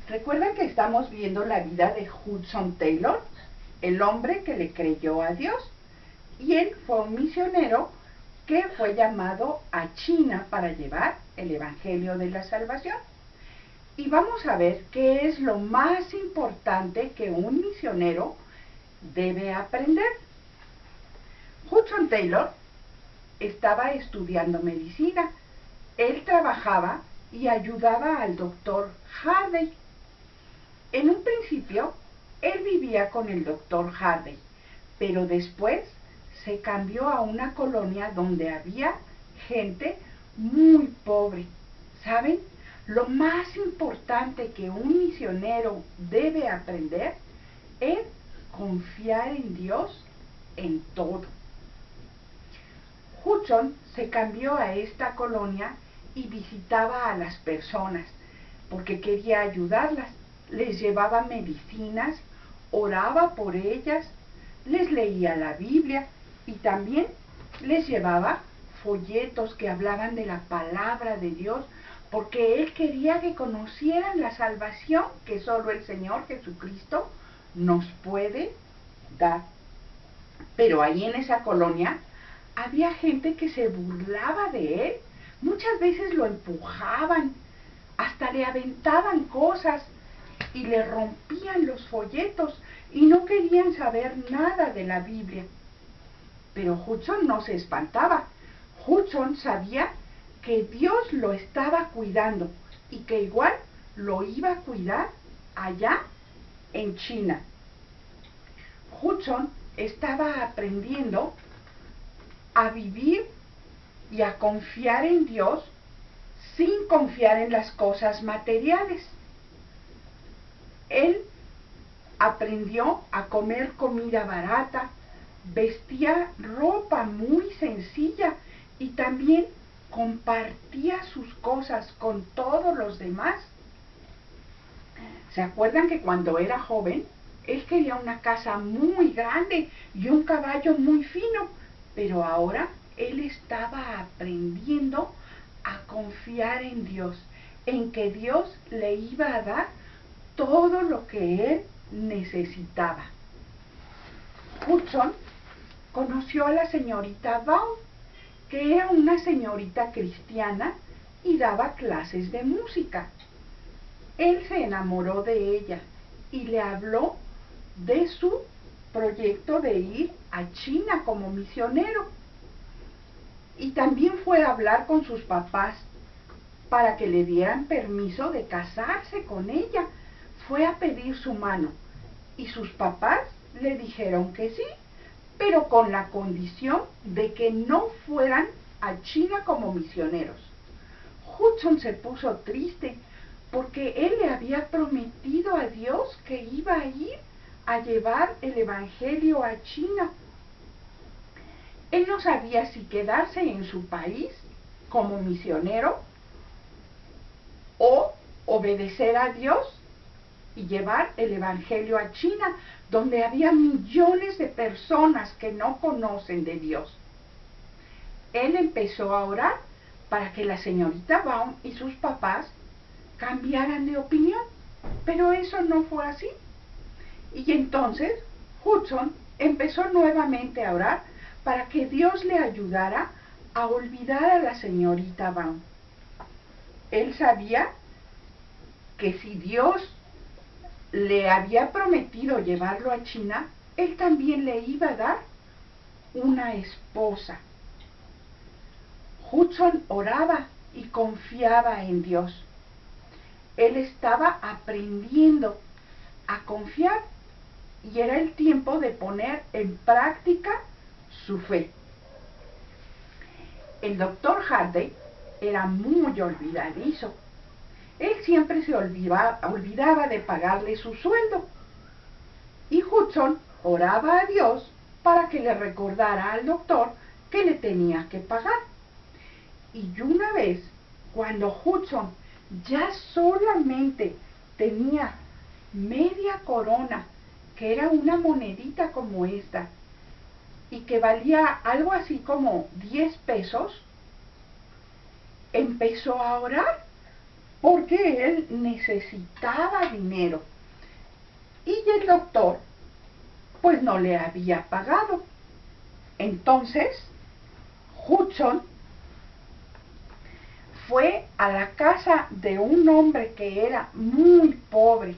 Recuerdan que estamos viendo la vida de Hudson Taylor, el hombre que le creyó a Dios. Y él fue un misionero que fue llamado a China para llevar el Evangelio de la Salvación. Y vamos a ver qué es lo más importante que un misionero debe aprender. Hudson Taylor estaba estudiando medicina. Él trabajaba y ayudaba al doctor Harvey. En un principio, él vivía con el doctor Harvey, pero después se cambió a una colonia donde había gente muy pobre. ¿Saben? Lo más importante que un misionero debe aprender es confiar en Dios en todo. Hudson se cambió a esta colonia y visitaba a las personas porque quería ayudarlas. Les llevaba medicinas, oraba por ellas, les leía la Biblia y también les llevaba folletos que hablaban de la palabra de Dios, porque él quería que conocieran la salvación que solo el Señor Jesucristo nos puede dar. Pero ahí en esa colonia había gente que se burlaba de él. Muchas veces lo empujaban, hasta le aventaban cosas y le rompían los folletos y no querían saber nada de la Biblia. Pero Hudson no se espantaba. Hudson sabía que Dios lo estaba cuidando y que igual lo iba a cuidar allá en China. Hudson estaba aprendiendo a vivir y a confiar en Dios sin confiar en las cosas materiales. Él aprendió a comer comida barata, vestía ropa muy sencilla y también compartía sus cosas con todos los demás. ¿Se acuerdan que cuando era joven, él quería una casa muy grande y un caballo muy fino? Pero ahora él estaba aprendiendo a confiar en Dios, en que Dios le iba a dar todo lo que él necesitaba. Hudson conoció a la señorita Vaughn, que era una señorita cristiana y daba clases de música. Él se enamoró de ella y le habló de su proyecto de ir a China como misionero. Y también fue a hablar con sus papás para que le dieran permiso de casarse con ella. Fue a pedir su mano y sus papás le dijeron que sí, pero con la condición de que no fueran a China como misioneros. Hudson se puso triste porque él le había prometido a Dios que iba a ir a llevar el Evangelio a China. Él no sabía si quedarse en su país como misionero o obedecer a Dios y llevar el Evangelio a China, donde había millones de personas que no conocen de Dios. Él empezó a orar para que la señorita Vaughn y sus papás cambiaran de opinión, pero eso no fue así. Y entonces Hudson empezó nuevamente a orar para que Dios le ayudara a olvidar a la señorita Vaughn. Él sabía que si Dios le había prometido llevarlo a China, él también le iba a dar una esposa. Hudson oraba y confiaba en Dios. Él estaba aprendiendo a confiar y era el tiempo de poner en práctica su fe. El doctor Harvey era muy olvidadizo. Él siempre se olvidaba de pagarle su sueldo. Y Hudson oraba a Dios para que le recordara al doctor que le tenía que pagar. Y una vez, cuando Hudson ya solamente tenía media corona, que era una monedita como esta, y que valía algo así como 10 pesos, empezó a orar porque él necesitaba dinero y el doctor pues no le había pagado. Entonces Hudson fue a la casa de un hombre que era muy pobre.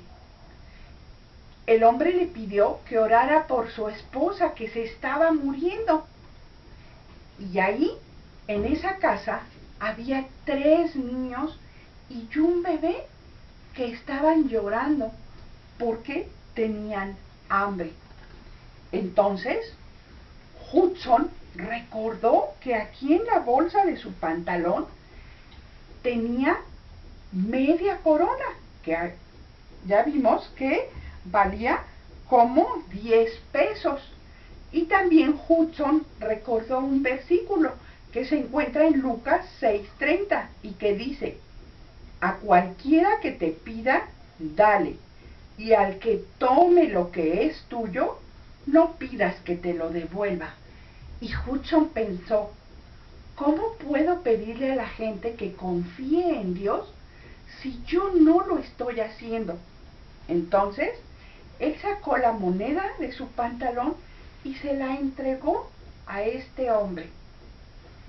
El hombre le pidió que orara por su esposa que se estaba muriendo. Y ahí, en esa casa, había 3 niños y un bebé que estaban llorando porque tenían hambre. Entonces, Hudson recordó que aquí en la bolsa de su pantalón tenía media corona, que ya vimos que valía como 10 pesos. Y también Hudson recordó un versículo que se encuentra en Lucas 6:30 y que dice: a cualquiera que te pida, dale, y al que tome lo que es tuyo, no pidas que te lo devuelva. Y Hudson pensó: ¿cómo puedo pedirle a la gente que confíe en Dios si yo no lo estoy haciendo? Entonces, él sacó la moneda de su pantalón y se la entregó a este hombre,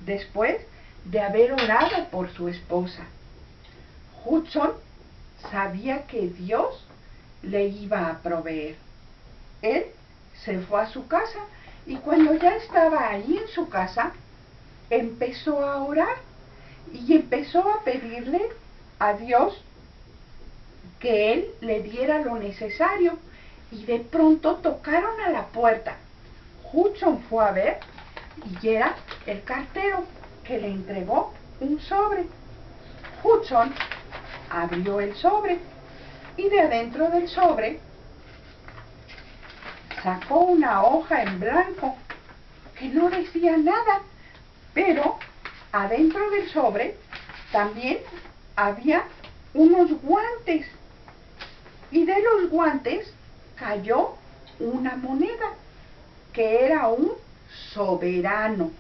después de haber orado por su esposa. Hudson sabía que Dios le iba a proveer. Él se fue a su casa y cuando ya estaba ahí en su casa, empezó a orar y empezó a pedirle a Dios que él le diera lo necesario. Y de pronto tocaron a la puerta. Hudson fue a ver y era el cartero que le entregó un sobre. Hudson abrió el sobre y de adentro del sobre sacó una hoja en blanco que no decía nada, pero adentro del sobre también había unos guantes y de los guantes cayó una moneda que era un soberano.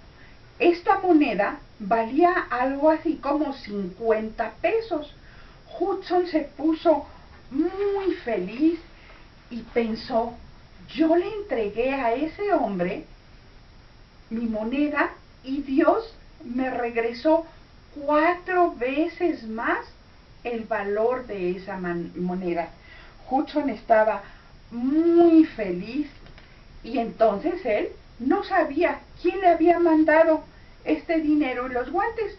Esta moneda valía algo así como 50 pesos. Hudson se puso muy feliz y pensó: yo le entregué a ese hombre mi moneda y Dios me regresó 4 veces más el valor de esa moneda. Hudson estaba muy feliz y entonces él no sabía quién le había mandado este dinero y los guantes,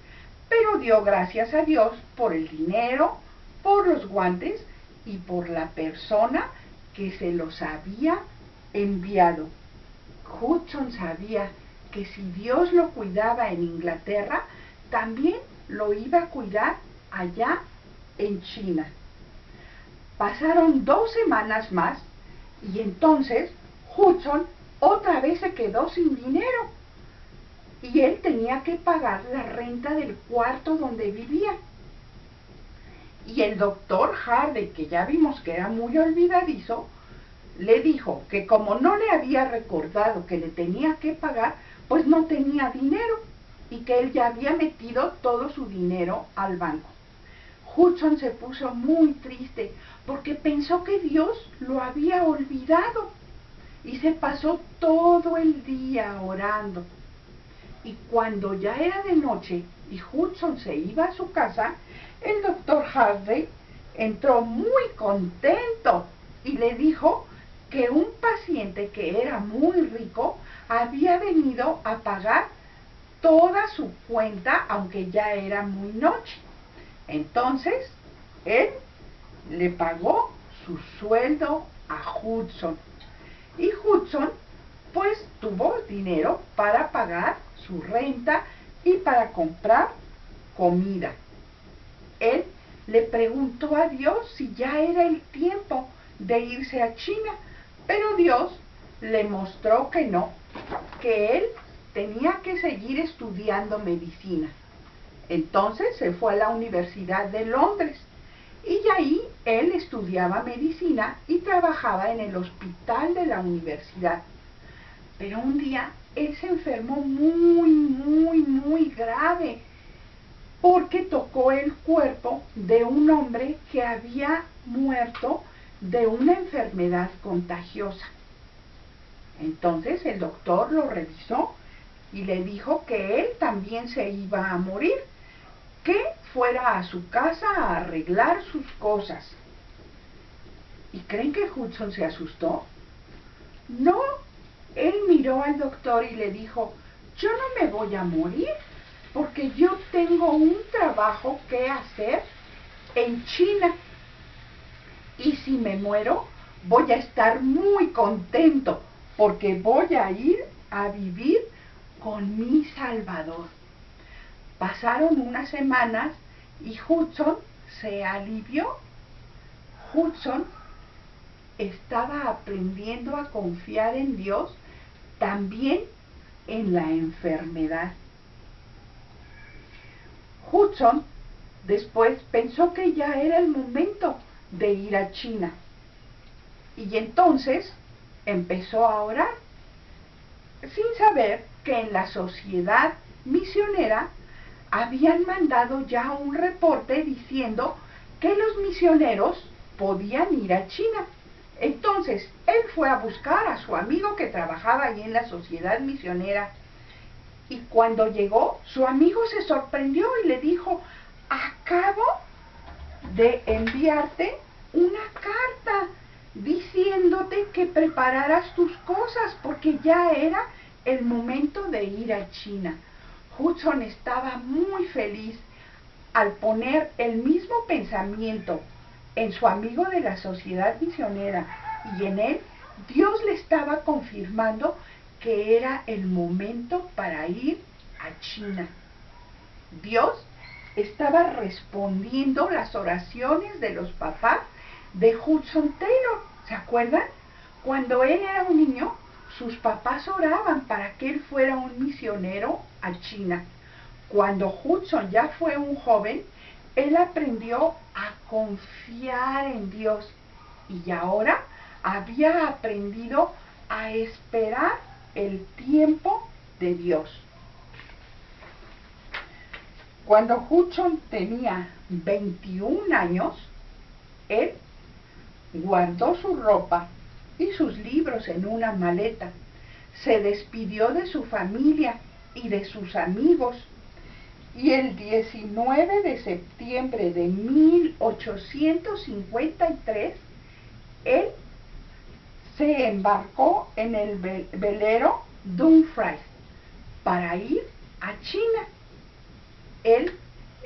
pero dio gracias a Dios por el dinero, por los guantes y por la persona que se los había enviado. Hudson sabía que si Dios lo cuidaba en Inglaterra, también lo iba a cuidar allá en China. Pasaron 2 semanas más y entonces Hudson otra vez se quedó sin dinero y él tenía que pagar la renta del cuarto donde vivía. Y el doctor Harvey, que ya vimos que era muy olvidadizo, le dijo que como no le había recordado que le tenía que pagar, pues no tenía dinero y que él ya había metido todo su dinero al banco. Hudson se puso muy triste porque pensó que Dios lo había olvidado y se pasó todo el día orando. Y cuando ya era de noche y Hudson se iba a su casa, el doctor Harvey entró muy contento y le dijo que un paciente que era muy rico había venido a pagar toda su cuenta, aunque ya era muy noche. Entonces, él le pagó su sueldo a Hudson. Y Hudson, pues, tuvo dinero para pagar su renta y para comprar comida. Él le preguntó a Dios si ya era el tiempo de irse a China, pero Dios le mostró que no, que él tenía que seguir estudiando medicina. Entonces se fue a la Universidad de Londres y ahí él estudiaba medicina y trabajaba en el hospital de la universidad. Pero un día él se enfermó muy grave porque tocó el cuerpo de un hombre que había muerto de una enfermedad contagiosa. Entonces el doctor lo revisó y le dijo que él también se iba a morir, que fuera a su casa a arreglar sus cosas. ¿Y creen que Hudson se asustó? No, él miró al doctor y le dijo: yo no me voy a morir, porque yo tengo un trabajo que hacer en China. Y si me muero, voy a estar muy contento, porque voy a ir a vivir con mi Salvador. Pasaron unas semanas y Hudson se alivió. Hudson estaba aprendiendo a confiar en Dios también en la enfermedad. Hudson después pensó que ya era el momento de ir a China y entonces empezó a orar, sin saber que en la sociedad misionera habían mandado ya un reporte diciendo que los misioneros podían ir a China. Entonces él fue a buscar a su amigo que trabajaba allí en la sociedad misionera, y cuando llegó, su amigo se sorprendió y le dijo: acabo de enviarte una carta diciéndote que prepararas tus cosas porque ya era el momento de ir a China. Hudson estaba muy feliz al poner el mismo pensamiento en su amigo de la sociedad misionera y en él. Dios le estaba confirmando que era el momento para ir a China. Dios estaba respondiendo las oraciones de los papás de Hudson Taylor. ¿Se acuerdan? Cuando él era un niño, sus papás oraban para que él fuera un misionero a China. Cuando Hudson ya fue un joven, él aprendió a confiar en Dios y ahora había aprendido a esperar el tiempo de Dios. Cuando Hudson tenía 21 años, él guardó su ropa y sus libros en una maleta, se despidió de su familia y de sus amigos, y el 19 de septiembre de 1853, él se embarcó en el velero Dumfries para ir a China. Él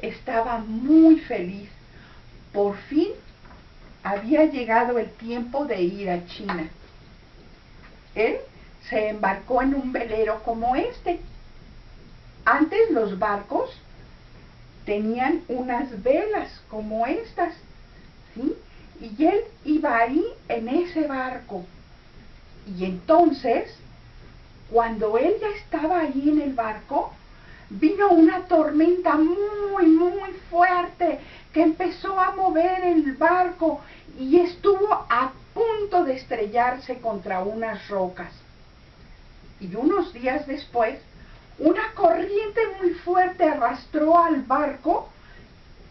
estaba muy feliz. Por fin había llegado el tiempo de ir a China. Él se embarcó en un velero como este. Antes los barcos tenían unas velas como estas, ¿sí? Y él iba ahí en ese barco. Y entonces, cuando él ya estaba ahí en el barco, vino una tormenta muy fuerte que empezó a mover el barco y estuvo a punto de estrellarse contra unas rocas. Y unos días después, una corriente muy fuerte arrastró al barco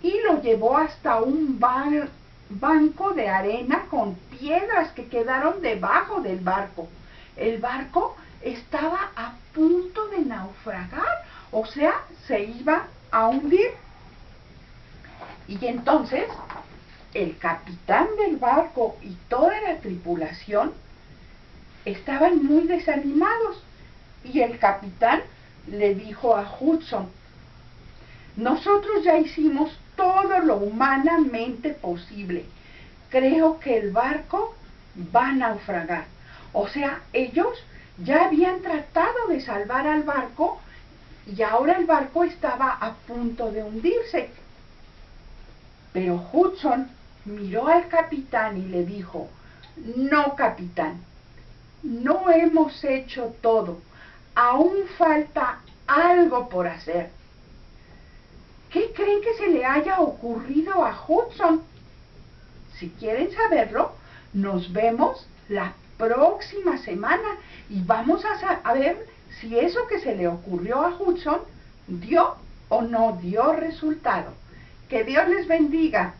y lo llevó hasta un banco de arena con piedras que quedaron debajo del barco. El barco estaba a punto de naufragar, o sea, se iba a hundir. Y entonces el capitán del barco y toda la tripulación estaban muy desanimados, y el capitán le dijo a Hudson: nosotros ya hicimos todo lo humanamente posible, creo que el barco va a naufragar. O sea, ellos ya habían tratado de salvar al barco y ahora el barco estaba a punto de hundirse. Pero Hudson miró al capitán y le dijo: no, capitán, no hemos hecho todo, aún falta algo por hacer. ¿Qué creen que se le haya ocurrido a Hudson? Si quieren saberlo, nos vemos la próxima semana y vamos a ver si eso que se le ocurrió a Hudson dio o no dio resultado. Que Dios les bendiga.